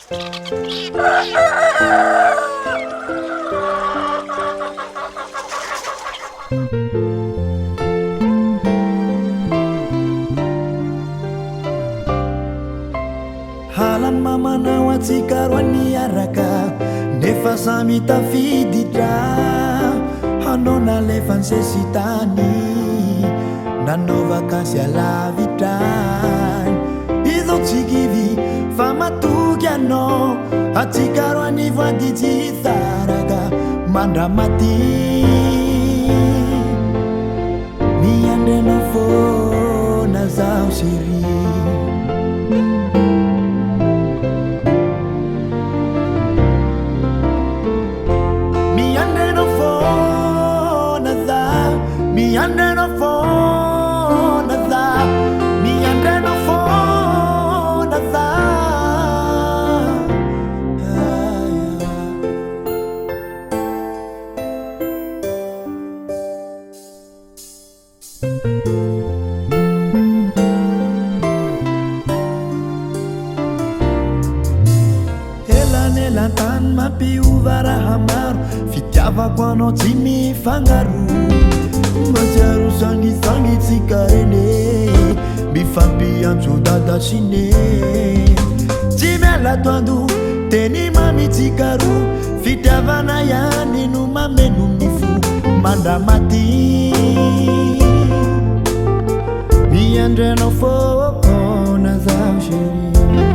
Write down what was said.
Halan mamana watsikarwani araka nefa sami tafiditra hanona lefan sesitani nanova kasy alavitra izo tsikivy fa matoky anao atsikarwani voadijitsaraka mandramati miandrena fona zaho siri Elanelantany mampiova raha maro fitiavako anao tsy mifangaro manjaro sangisangytsika ene mifampianjodada sine tsy miala toando teny mamitsikaru fitiavana ihany no mameno ny fo mandramati miandrenao foana zaho chéri